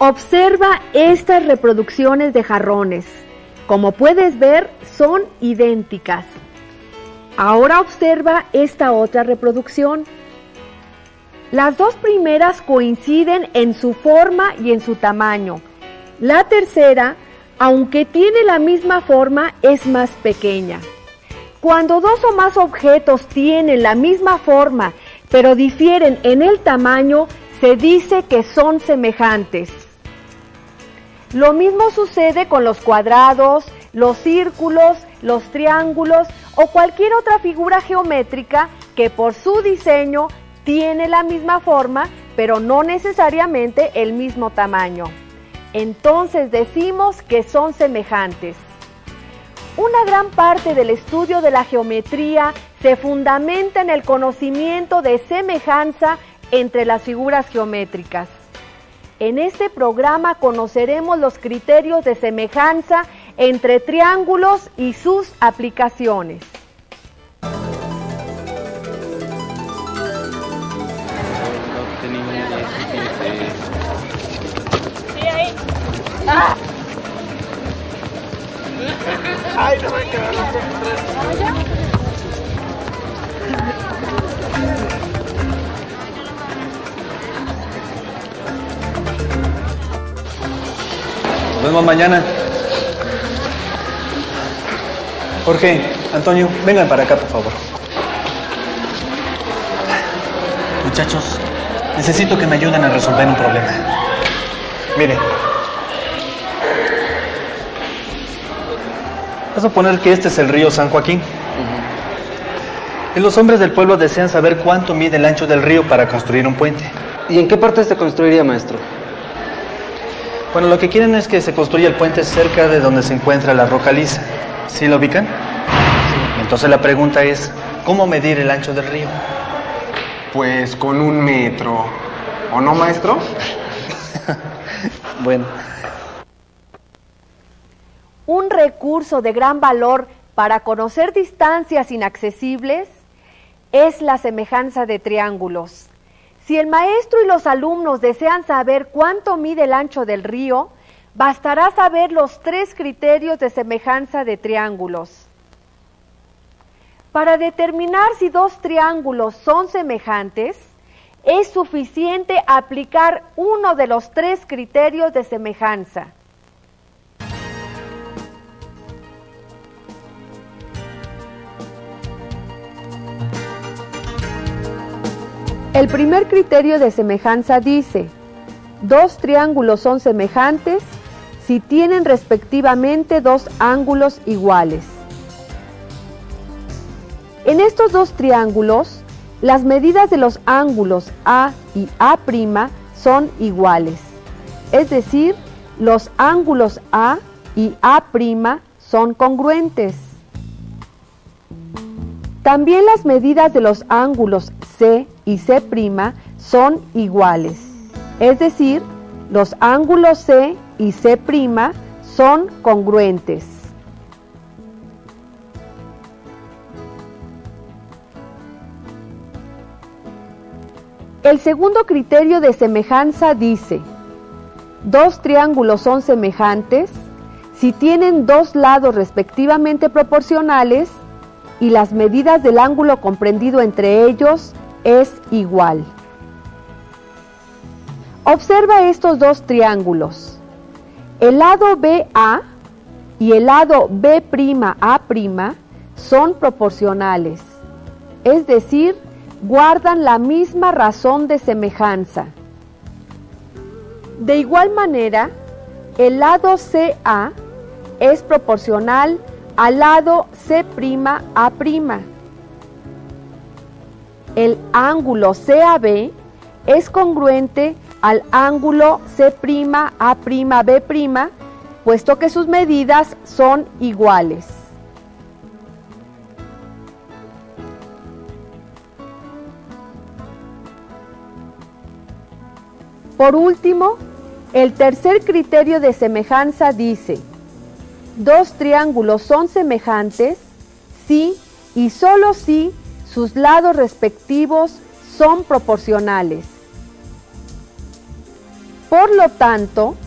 Observa estas reproducciones de jarrones. Como puedes ver, son idénticas. Ahora observa esta otra reproducción. Las dos primeras coinciden en su forma y en su tamaño. La tercera, aunque tiene la misma forma, es más pequeña. Cuando dos o más objetos tienen la misma forma, pero difieren en el tamaño, se dice que son semejantes. Lo mismo sucede con los cuadrados, los círculos, los triángulos o cualquier otra figura geométrica que por su diseño tiene la misma forma, pero no necesariamente el mismo tamaño. Entonces decimos que son semejantes. Una gran parte del estudio de la geometría se fundamenta en el conocimiento de semejanza entre las figuras geométricas. En este programa conoceremos los criterios de semejanza entre triángulos y sus aplicaciones. Sí, ahí. ¡Ah! ¡Ay, no me quedó la Nos vemos mañana. Jorge, Antonio, vengan para acá, por favor. Muchachos, necesito que me ayuden a resolver un problema. Miren. Vamos a suponer que este es el río San Joaquín. Y los hombres del pueblo desean saber cuánto mide el ancho del río para construir un puente. ¿Y en qué parte se construiría, maestro? Bueno, lo que quieren es que se construya el puente cerca de donde se encuentra la roca lisa. ¿Sí lo ubican? Sí. Entonces la pregunta es, ¿cómo medir el ancho del río? Pues con 1 metro. ¿O no, maestro? Bueno. Un recurso de gran valor para conocer distancias inaccesibles es la semejanza de triángulos. Si el maestro y los alumnos desean saber cuánto mide el ancho del río, bastará saber los 3 criterios de semejanza de triángulos. Para determinar si 2 triángulos son semejantes, es suficiente aplicar uno de los 3 criterios de semejanza. El primer criterio de semejanza dice: 2 triángulos son semejantes si tienen respectivamente 2 ángulos iguales. En estos 2 triángulos, las medidas de los ángulos A y A' son iguales. Es decir, los ángulos A y A' son congruentes. También las medidas de los ángulos C y C' son iguales. Es decir, los ángulos C y C' son congruentes. El segundo criterio de semejanza dice: 2 triángulos son semejantes si tienen 2 lados respectivamente proporcionales y las medidas del ángulo comprendido entre ellos es igual. Observa estos 2 triángulos. El lado BA y el lado B'A' son proporcionales, es decir, guardan la misma razón de semejanza. De igual manera, el lado CA es proporcional al lado C'A'. El ángulo CAB es congruente al ángulo C'A'B', puesto que sus medidas son iguales. Por último, el tercer criterio de semejanza dice: 2 triángulos son semejantes si y solo si sus lados respectivos son proporcionales. Por lo tanto,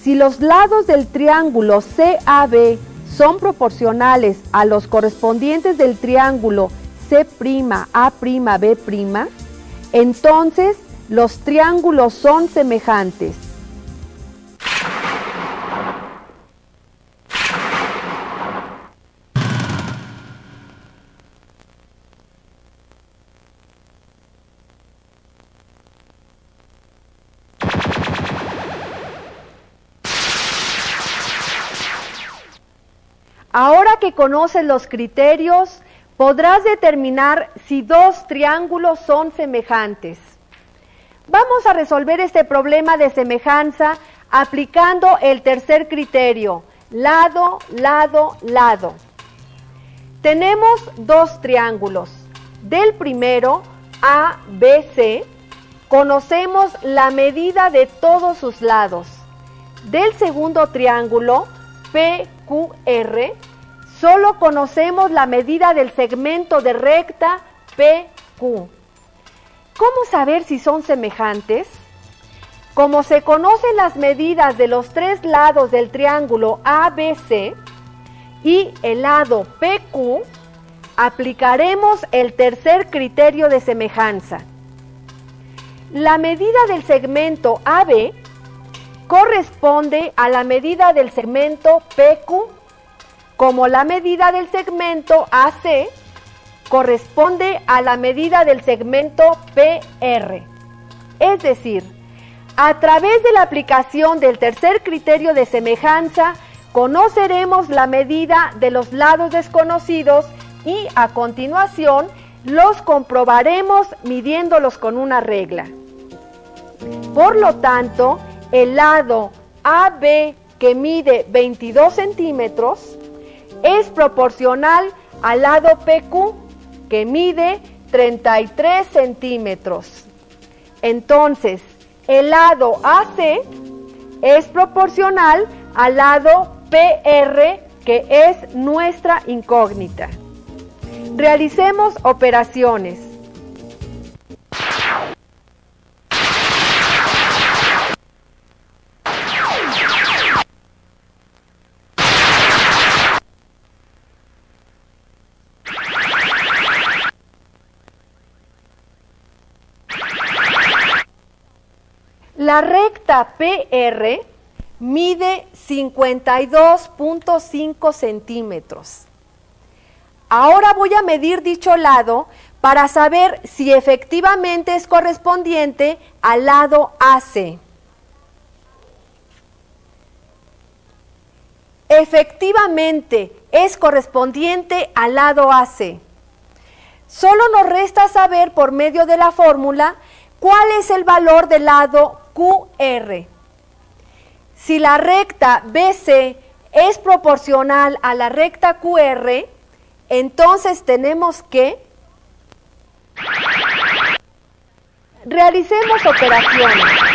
si los lados del triángulo CAB son proporcionales a los correspondientes del triángulo C'A'B', entonces los triángulos son semejantes. Ahora que conoces los criterios, podrás determinar si dos triángulos son semejantes. Vamos a resolver este problema de semejanza aplicando el tercer criterio, lado, lado, lado. Tenemos dos triángulos. Del primero, ABC, conocemos la medida de todos sus lados. Del segundo triángulo, PQR, solo conocemos la medida del segmento de recta PQ. ¿Cómo saber si son semejantes? Como se conocen las medidas de los tres lados del triángulo ABC y el lado PQ, aplicaremos el tercer criterio de semejanza. La medida del segmento AB corresponde a la medida del segmento PQ, como la medida del segmento AC corresponde a la medida del segmento PR. Es decir, a través de la aplicación del tercer criterio de semejanza, conoceremos la medida de los lados desconocidos y a continuación los comprobaremos midiéndolos con una regla. Por lo tanto, el lado AB, que mide 22 centímetros, es proporcional al lado PQ, que mide 33 centímetros. Entonces, el lado AC es proporcional al lado PR, que es nuestra incógnita. Realicemos operaciones. La recta PR mide 52.5 centímetros. Ahora voy a medir dicho lado para saber si efectivamente es correspondiente al lado AC. Efectivamente es correspondiente al lado AC. Solo nos resta saber por medio de la fórmula cuál es el valor del lado QR. Si la recta BC es proporcional a la recta QR, entonces tenemos que realicemos operaciones.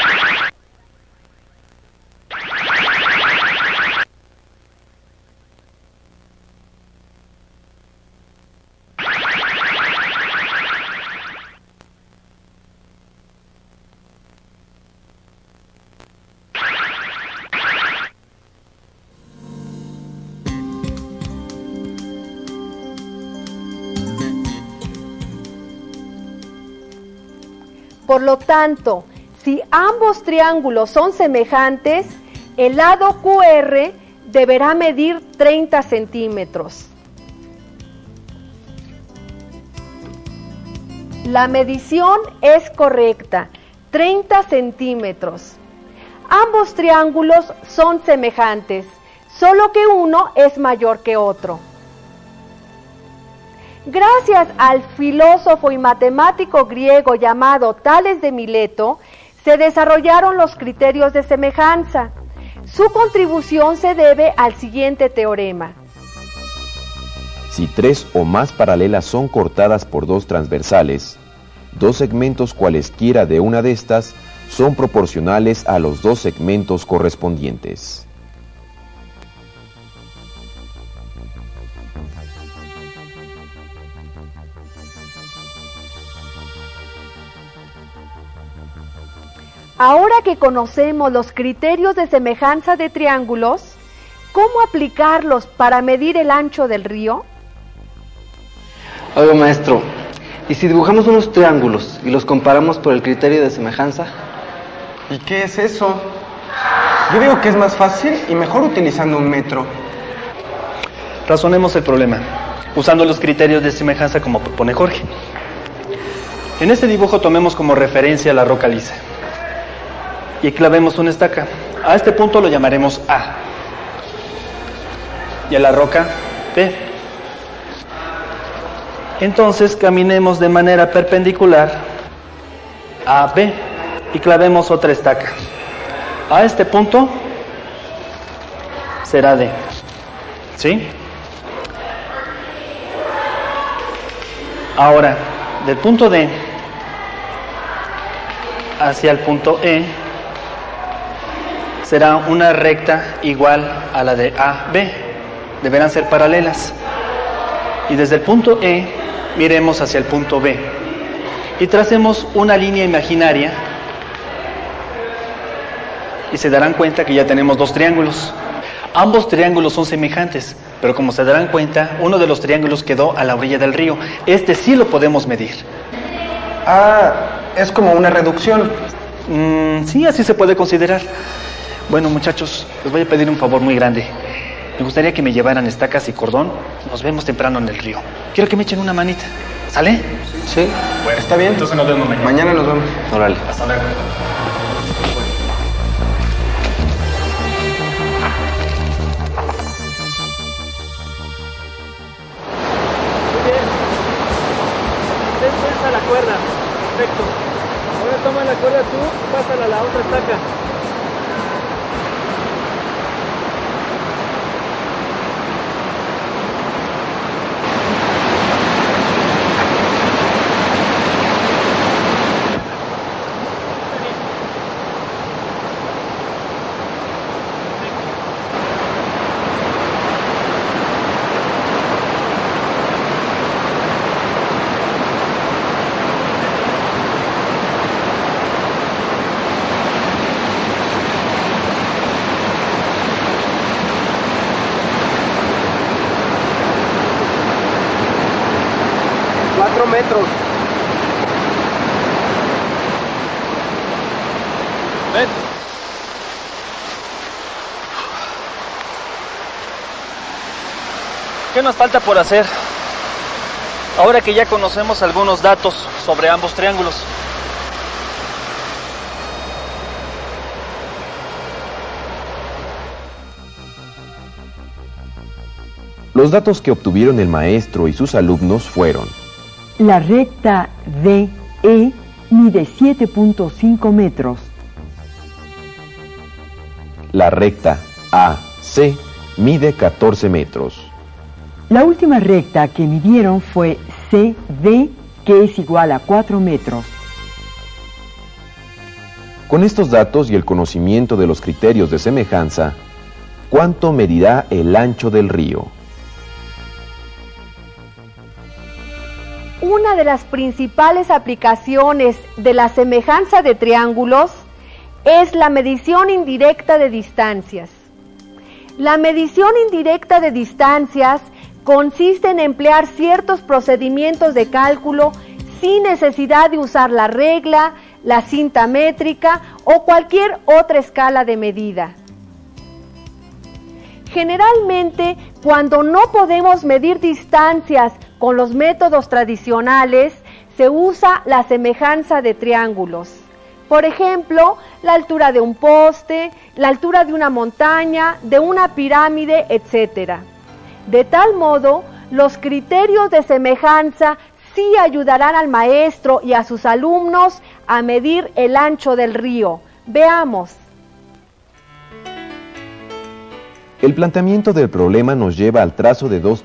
Por lo tanto, si ambos triángulos son semejantes, el lado QR deberá medir 30 centímetros. La medición es correcta, 30 centímetros. Ambos triángulos son semejantes, solo que uno es mayor que otro. Gracias al filósofo y matemático griego llamado Tales de Mileto, se desarrollaron los criterios de semejanza. Su contribución se debe al siguiente teorema. Si tres o más paralelas son cortadas por dos transversales, dos segmentos cualesquiera de una de estas son proporcionales a los dos segmentos correspondientes. Ahora que conocemos los criterios de semejanza de triángulos, ¿cómo aplicarlos para medir el ancho del río? Oiga, maestro, ¿y si dibujamos unos triángulos y los comparamos por el criterio de semejanza? ¿Y qué es eso? Yo digo que es más fácil y mejor utilizando un metro. Razonemos el problema, usando los criterios de semejanza como propone Jorge. En este dibujo tomemos como referencia la roca lisa y clavemos una estaca. A este punto lo llamaremos A y a la roca B. Entonces caminemos de manera perpendicular a B y clavemos otra estaca. A este punto será D. ¿Sí? Ahora, del punto D hacia el punto E será una recta igual a la de AB. Deberán ser paralelas. Y desde el punto E miremos hacia el punto B y tracemos una línea imaginaria y se darán cuenta que ya tenemos dos triángulos. Ambos triángulos son semejantes, pero como se darán cuenta, uno de los triángulos quedó a la orilla del río. Este sí lo podemos medir. Ah, es como una reducción. Sí, así se puede considerar. Bueno, muchachos, les voy a pedir un favor muy grande. Me gustaría que me llevaran estacas y cordón. Nos vemos temprano en el río. Quiero que me echen una manita. ¿Sale? Sí. Bueno, está bien. Entonces nos vemos mañana. Mañana nos vemos. Órale. Hasta luego. Pasa la cuerda, perfecto. Ahora toma la cuerda tú y pásala a la otra estaca. Metros. Ven. ¿Qué nos falta por hacer? Ahora que ya conocemos algunos datos sobre ambos triángulos. Los datos que obtuvieron el maestro y sus alumnos fueron: la recta DE mide 7.5 metros. la recta AC mide 14 metros. La última recta que midieron fue CD, que es igual a 4 metros. Con estos datos y el conocimiento de los criterios de semejanza, ¿cuánto medirá el ancho del río? Una de las principales aplicaciones de la semejanza de triángulos es la medición indirecta de distancias. La medición indirecta de distancias consiste en emplear ciertos procedimientos de cálculo sin necesidad de usar la regla, la cinta métrica o cualquier otra escala de medida. Generalmente, cuando no podemos medir distancias con los métodos tradicionales, se usa la semejanza de triángulos. Por ejemplo, la altura de un poste, la altura de una montaña, de una pirámide, etc. De tal modo, los criterios de semejanza sí ayudarán al maestro y a sus alumnos a medir el ancho del río. Veamos. El planteamiento del problema nos lleva al trazo de dos